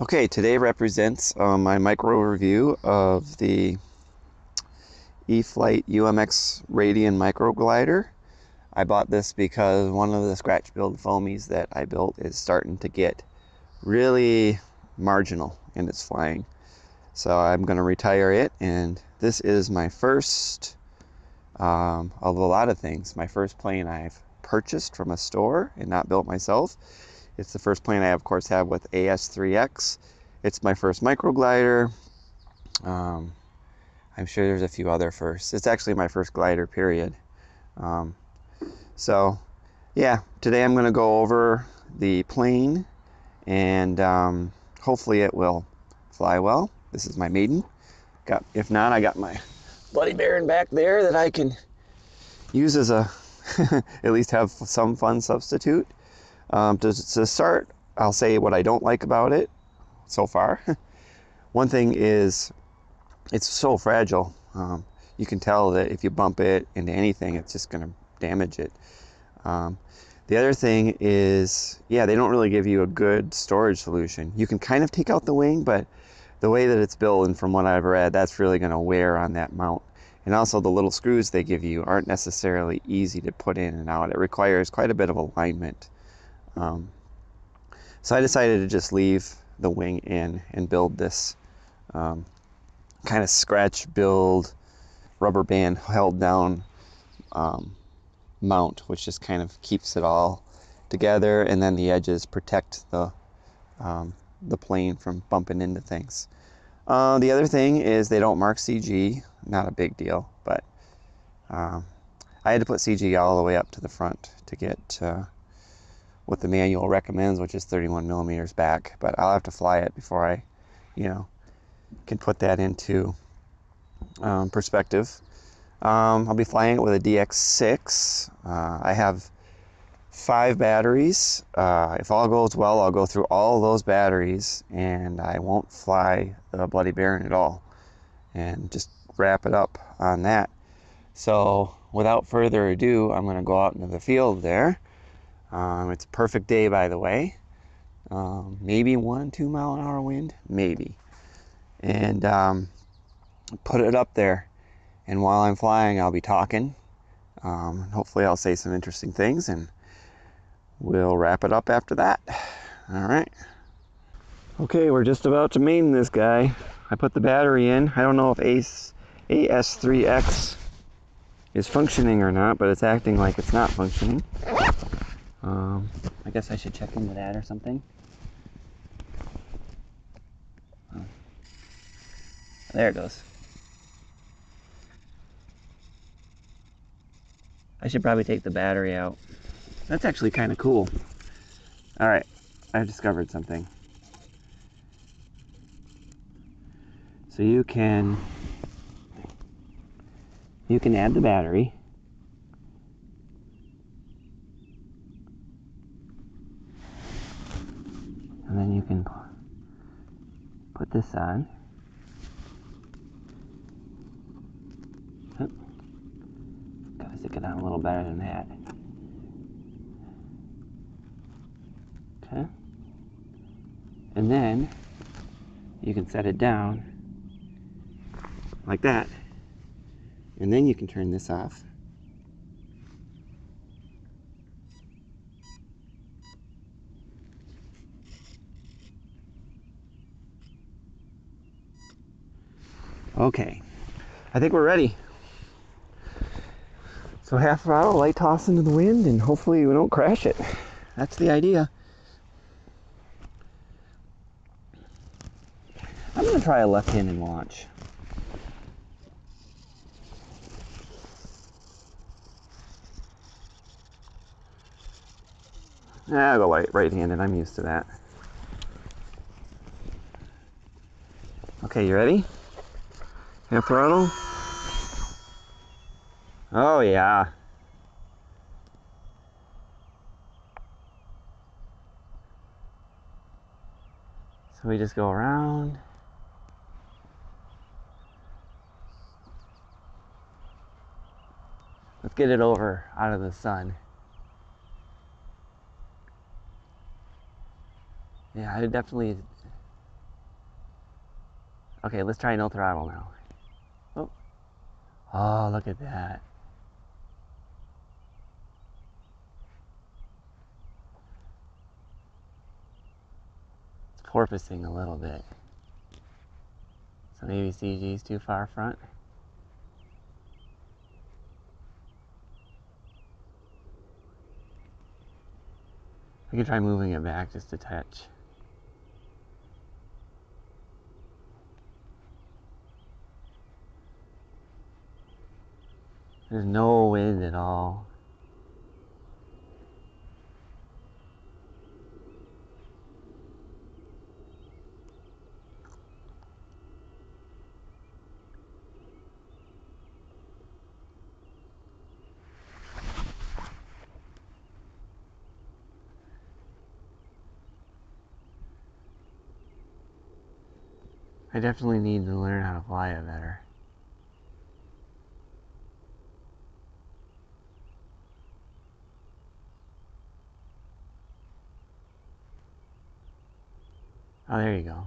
Okay, today represents my micro review of the E-Flight UMX Radian micro glider. I bought this because one of the scratch build foamies that I built is starting to get really marginal in its flying. So I'm going to retire it, and this is my first of a lot of things. My first plane I've purchased from a store and not built myself. It's the first plane I, of course, have with AS3X. It's my first microglider. I'm sure there's a few other firsts. It's actually my first glider, period. Um, so, yeah, today I'm going to go over the plane, and hopefully it will fly well. This is my maiden. If not, I got my Bloody Baron back there that I can use as a at least have some fun substitute. To start, I'll say what I don't like about it so far. One thing is it's so fragile. You can tell that if you bump it into anything, it's just going to damage it. The other thing is, yeah, they don't really give you a good storage solution. You can kind of take out the wing, but the way that it's built, and from what I've read, that's really going to wear on that mount. And also the little screws they give you aren't necessarily easy to put in and out. It requires quite a bit of alignment. So I decided to just leave the wing in and build this kind of scratch build, rubber band held down mount, which just kind of keeps it all together, and then the edges protect the plane from bumping into things. The other thing is they don't mark CG. Not a big deal, but I had to put CG all the way up to the front to get what the manual recommends, which is 31 millimeters back. But I'll have to fly it before I, can put that into perspective. I'll be flying it with a DX6. I have 5 batteries. If all goes well, I'll go through all those batteries and I won't fly the Bloody Baron at all and just wrap it up on that. So without further ado, I'm going to go out into the field there. It's a perfect day, by the way. Maybe 1-2 mile an hour wind, maybe. And put it up there. And while I'm flying, I'll be talking. Hopefully I'll say some interesting things, and we'll wrap it up after that. All right. Okay, we're just about to maiden this guy. I put the battery in. I don't know if AS3X is functioning or not, but it's acting like it's not functioning. I guess I should check into that or something. Oh. There it goes. I should probably take the battery out. That's actually kind of cool. All right, I've discovered something. So you can add the battery. And then you can put this on. Oop. Gotta stick it on a little better than that. Okay. And then you can set it down like that. And then you can turn this off. Okay, I think we're ready. So half throttle, light toss into the wind, and hopefully we don't crash it. That's the idea. I'm gonna try a left-handed launch. I'll go right-handed, I'm used to that. Okay, you ready? Half throttle. Oh yeah. So we just go around. Let's get it over out of the sun. Yeah, I definitely Okay, let's try no throttle now. Oh, oh, look at that. It's porpoising a little bit. So maybe CG's too far front. I can try moving it back just a touch. There's no wind at all. I definitely need to learn how to fly it better. Oh, there you go.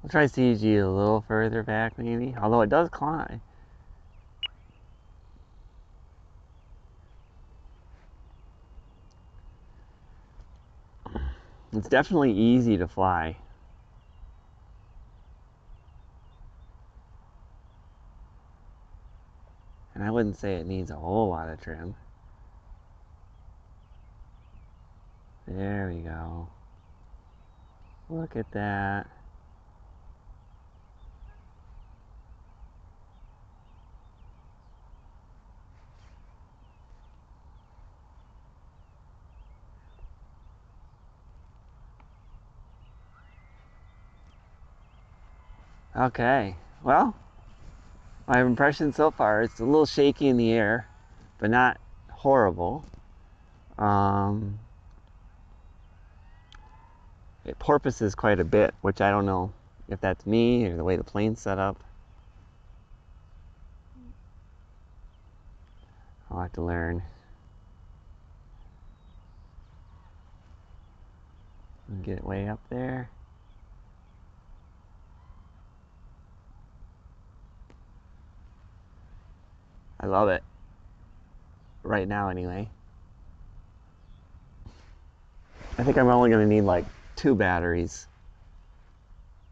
I'll try CG a little further back maybe, although it does climb. It's definitely easy to fly. And I wouldn't say it needs a whole lot of trim. There we go. Look at that. Okay, well, my impression so far, it's a little shaky in the air, but not horrible. It porpoises quite a bit, which I don't know if that's me or the way the plane's set up. I'll have to learn. Get it way up there. I love it. Right now, anyway. I think I'm only going to need like 2 batteries.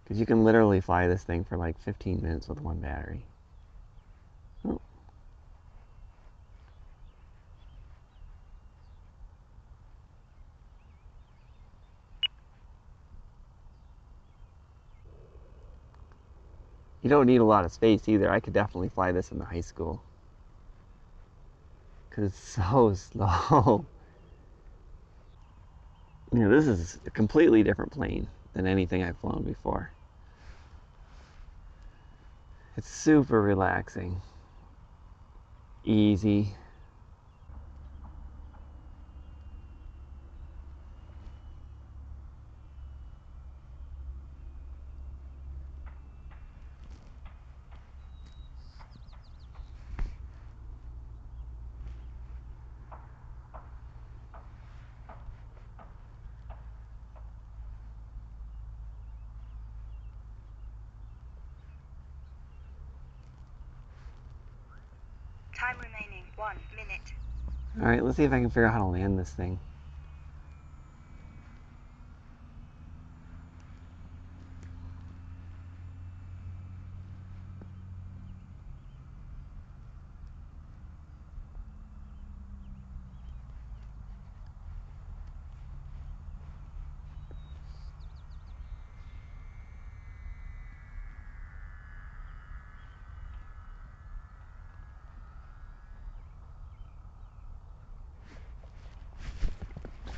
Because you can literally fly this thing for like 15 minutes with 1 battery. Oh. You don't need a lot of space either. I could definitely fly this in the high school. Because it's so slow. You know, this is a completely different plane than anything I've flown before. It's super relaxing. Easy. Time remaining 1 minute. Alright, let's see if I can figure out how to land this thing.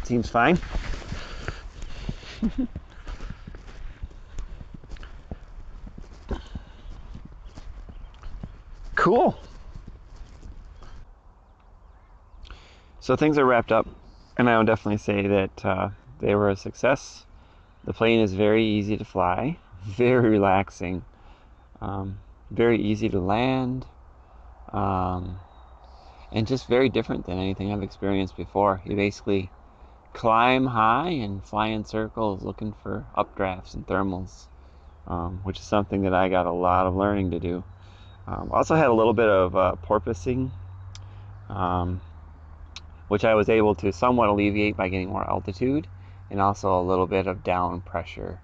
Seems fine. Cool. So things are wrapped up, and I would definitely say that they were a success. The plane is very easy to fly, very relaxing, very easy to land, and just very different than anything I've experienced before. You basically climb high and fly in circles looking for updrafts and thermals, which is something that I got a lot of learning to do. Also had a little bit of porpoising, which I was able to somewhat alleviate by getting more altitude, and also a little bit of down pressure.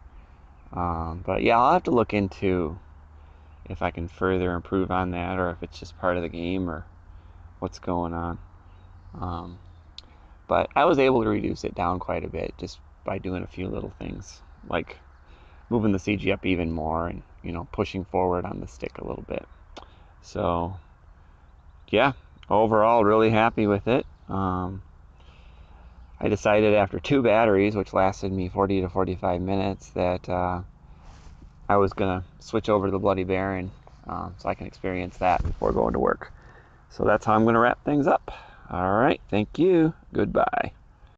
But yeah, I'll have to look into if I can further improve on that, or if it's just part of the game, or what's going on. But I was able to reduce it down quite a bit just by doing a few little things, like moving the CG up even more and, pushing forward on the stick a little bit. So yeah, overall really happy with it. I decided after 2 batteries, which lasted me 40 to 45 minutes, that I was going to switch over to the Bloody Baron, so I can experience that before going to work. So that's how I'm going to wrap things up. All right, thank you. Goodbye.